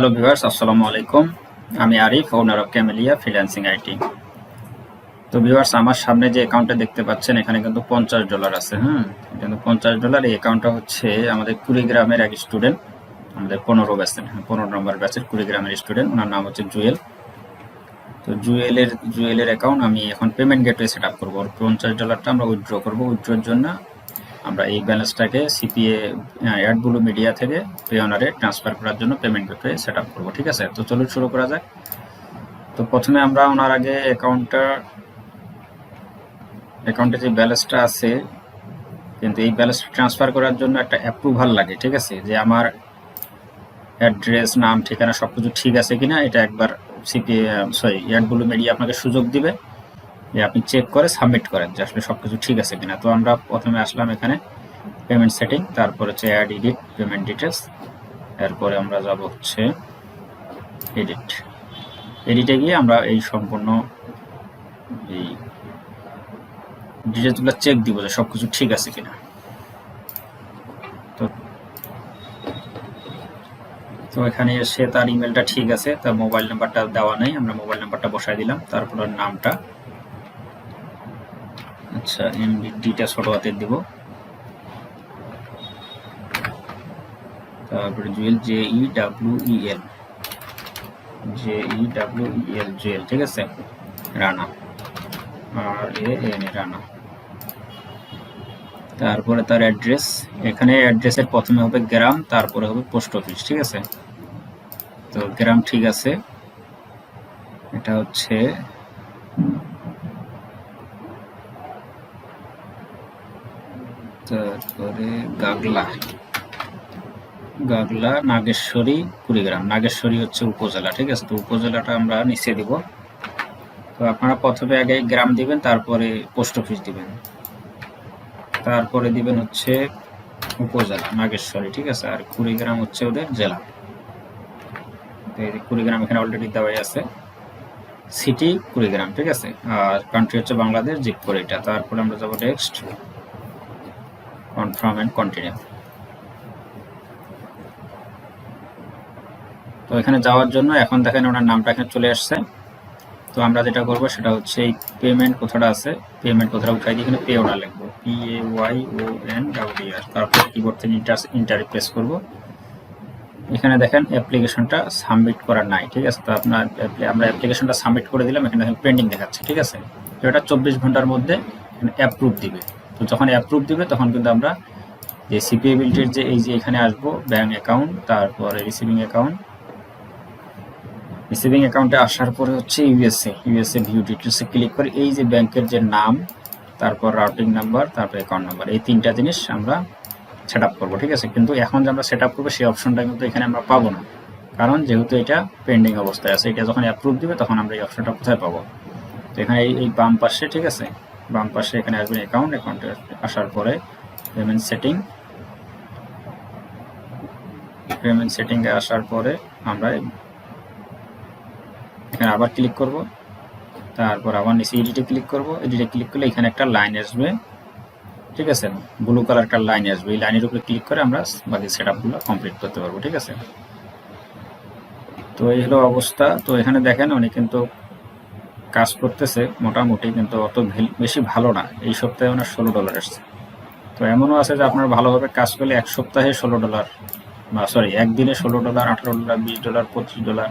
Hello viewers, আসসালামু আলাইকুম। আমি আরিফ, ওনার অফ ক্যামেলিয়া ফ্রিল্যান্সিং আইটি। তো ভিউয়ার্স, আমার সামনে যে অ্যাকাউন্টটা দেখতে পাচ্ছেন এখানে কিন্তু $50 আছে। কিন্তু $50 এই অ্যাকাউন্টটা হচ্ছে আমাদের কুড়িগ্রামের এক স্টুডেন্ট, আমাদের 15 নম্বর ব্যাচের কুড়িগ্রামের স্টুডেন্ট। ওনার নাম হচ্ছে জুয়েল। তো জুয়েলের অ্যাকাউন্ট আমি এখন পেমেন্ট গেটওয়ে সেট আপ করবো। $50টা আমরা উইথড্র করবো। উইথড্রোর জন্য আমরা এই ব্যালেন্সটাকে সিপিএ অ্যাডব্লু মিডিয়া থেকে পেওনারে ট্রান্সফার করার জন্য পেমেন্ট গেটওয়ে সেট আপ করবো। ঠিক আছে, তো চলুন শুরু করা যাক। তো প্রথমে আমরা ওনার আগে অ্যাকাউন্টে যে ব্যালেন্সটা আছে, কিন্তু এই ব্যালেন্সটা ট্রান্সফার করার জন্য একটা অ্যাপ্রুভাল লাগে। ঠিক আছে, যে আমার অ্যাড্রেস, নাম, ঠিকানা সবকিছু ঠিক আছে কিনা এটা একবার অ্যাডব্লু মিডিয়া আপনাকে সুযোগ দিবে যে আপনি চেক করে সাবমিট করেন যে আসলে সবকিছু ঠিক আছে কিনা। তো আমরা প্রথমে আসলাম এখানে পেমেন্ট সেটিং, তারপর হচ্ছে অ্যাড এডিট পেমেন্ট ডিটেলস, এরপরে আমরা যাব হচ্ছে এডিটে গিয়ে আমরা এই সম্পূর্ণ এই ডিটেলসগুলো চেক দিব যে সবকিছু ঠিক আছে কিনা। তো এখানে এসে তার ইমেলটা ঠিক আছে, তার মোবাইল নাম্বারটা দেওয়া নেই, আমরা মোবাইল নাম্বারটা বসাই দিলাম। তারপর নামটা আচ্ছা ডিটা ছোট হাতে দিব, তারপরে জুয়েল JEWEL জুয়েল, ঠিক আছে। রানা রানা। তারপরে তার অ্যাড্রেস, এখানে অ্যাড্রেসের প্রথমে হবে গ্রাম, তারপরে হবে পোস্ট অফিস। ঠিক আছে, তো গ্রাম ঠিক আছে, এটা হচ্ছে তারপরে গাগলা নাগেশ্বরী কুড়িগ্রাম। নাগেশ্বরী হচ্ছে উপজেলা। ঠিক আছে, তো উপজেলাটা আমরা নিচে দিব। তো আপনারা প্রথমে আগে গ্রাম দিবেন, তারপরে পোস্ট অফিস দিবেন, তারপরে দিবেন হচ্ছে উপজেলা নাগেশ্বরী। ঠিক আছে, আর কুড়িগ্রাম হচ্ছে ওদের জেলা। কুড়িগ্রাম এখানে অলরেডি দেওয়াই আছে, সিটি কুড়িগ্রাম। ঠিক আছে, আর কান্ট্রি হচ্ছে বাংলাদেশ, জিপ করে এটা। তারপরে আমরা যাবো নেক্সট, কনফার্ম এন্ড কন্টিনিউ। তো এখানে যাওয়ার জন্য এখন দেখেন ওনার নামটা এখানে চলে আসছে। তো আমরা যেটা করবো সেটা হচ্ছে এই পেমেন্ট কোথাটা আছে, পেমেন্ট কোথাটা উঠাই দিয়ে এখানে পে ওনার লিখবো, PAYONER। তারপর কিবোর্ড থেকে ইন্টার প্রেস করবো। এখানে দেখেন অ্যাপ্লিকেশনটা সাবমিট করা নাই। ঠিক আছে, তো আমরা অ্যাপ্লিকেশনটা সাবমিট করে দিলাম, এখানে দেখেন পেন্ডিং দেখাচ্ছে। ঠিক আছে, তো এটা 24 ঘন্টার মধ্যে অ্যাপ্রুভ দিবে। তো যখন অ্যাপ্রুভ দিবে তখন কিন্তু আমরা যে সিপিএবিলিটির যে এই যে এখানে আসবো ব্যাংক অ্যাকাউন্ট, তারপরে রিসিভিং অ্যাকাউন্টে আসার পরে হচ্ছে ইউএসএ ভিউ ডিটেলসে ক্লিক করে এই যে ব্যাংকের যে নাম, তারপর রাউটিং নাম্বার, তারপর অ্যাকাউন্ট নাম্বার, এই তিনটা জিনিস আমরা সেট আপ করবো। ঠিক আছে, কিন্তু এখন যে আমরা সেট আপ করবো সেই অপশনটা কিন্তু এখানে আমরা পাবো না, কারণ যেহেতু এটা পেন্ডিং অবস্থায় আছে। এটা যখন অ্যাপ্রুভ দিবে তখন আমরা এই অপশনটা কোথায় পাবো? তো এখানে এই বাম পাশে, ঠিক আছে, বাম পাশে এখানে আসবেন অ্যাকাউন্টে আসার পরে পেমেন্ট সেটিংয়ে আসার পরে আমরা এখানে আবার ক্লিক করব, তারপর আবার নিচে এডিটে ক্লিক করব। এডিটে ক্লিক করলে এখানে একটা লাইন আসবে। ঠিক আছে, ব্লু কালার একটা লাইন আসবে, এই লাইনের উপরে ক্লিক করে আমরা বাকি সেটআপগুলো কমপ্লিট করতে পারবো। ঠিক আছে, তো এই হলো অবস্থা। তো এখানে দেখেন উনি কিন্তু কাজ করতেছে মোটামুটি, কিন্তু অত বেশি ভালো না। এই সপ্তাহে ওনার $16 আসছে। তো এমনও আছে যে আপনার ভালোভাবে কাজ করলে এক সপ্তাহে $16, একদিনে $16, $18, $20, $25,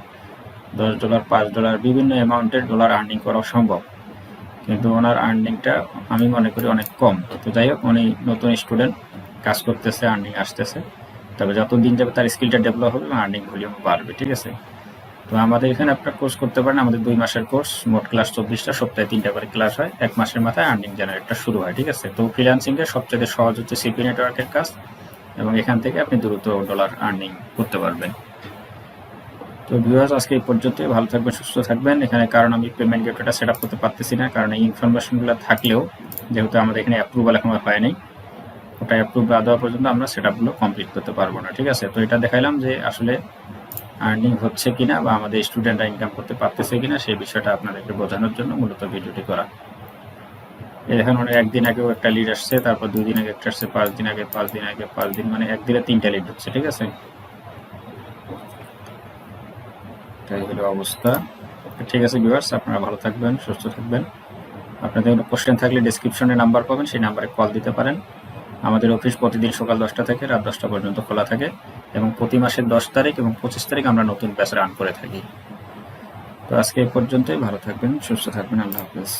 $10, $5, বিভিন্ন অ্যামাউন্টের ডলার আর্নিং করা সম্ভব, কিন্তু ওনার আর্নিংটা আমি মনে করি অনেক কম। তো যাই হোক, উনি নতুন স্টুডেন্ট, কাজ করতেছে, আর্নিং আসতেছে। তবে যত দিন যাবে তার স্কিলটা ডেভেলপ হবে এবং আর্নিং ভলিউম বাড়বে। ঠিক আছে, তো আমাদের এখানে আপনার কোর্স করতে পারেন। আমাদের 2 মাসের কোর্স, মোট ক্লাস 24টা, সপ্তাহে 3টা করে ক্লাস হয়, 1 মাসের মাথায় আর্নিং জেনারেটটা শুরু হয়। ঠিক আছে, তো ফ্রিল্যান্সিংয়ের সবচেয়ে সহজ হচ্ছে সিপি নেটওয়ার্কের কাজ, এবং এখান থেকে আপনি দ্রুত ডলার আর্নিং করতে পারবেন। তো ভিউয়ার্স, আজকে এই পর্যন্তই। ভালো থাকবেন, সুস্থ থাকবেন। এখানে কারণ আমি পেমেন্ট গেটওয়েটা সেট আপ করতে পারতেছি না, কারণ এই ইনফরমেশনগুলো থাকলেও যেহেতু আমাদের এখানে অ্যাপ্রুভাল এখনো হয়নি, ওটা অ্যাপ্রুভ না দেওয়া পর্যন্ত আমরা সেটআপগুলো কমপ্লিট করতে পারবো না। ঠিক আছে, তো এটা দেখাইলাম যে আসলে আর্নিং হচ্ছে কিনা বা আমাদের স্টুডেন্টরা ইনকাম করতে পারতেছে কিনা সেই বিষয়টা আপনাদেরকে বোঝানোর জন্য মূলত ভিডিওটি করা। এখন মানে একদিন আগেও একটা লিড আসছে, তারপর 2 দিন আগে একটা আসছে, 5 দিন আগে, 5 দিন আগে, 5 দিন, মানে একদিনে 3টা লিড হচ্ছে। ঠিক আছে, এটাই হলো অবস্থা। ঠিক আছে ভিউয়ার্স, আপনারা ভালো থাকবেন, সুস্থ থাকবেন। আপনাদের কোনো কোশ্চেন থাকলে ডেসক্রিপশনে নাম্বার পাবেন, সেই নাম্বারে কল দিতে পারেন। আমাদের অফিস প্রতিদিন সকাল 10টা থেকে রাত 10টা পর্যন্ত খোলা থাকে এবং প্রতি মাসের 10 তারিখ এবং 25 তারিখ আমরা নতুন ব্যাচ রান করে থাকি। তো আজকে এই পর্যন্তই। ভালো থাকবেন, সুস্থ থাকবেন। আল্লাহ হাফেজ।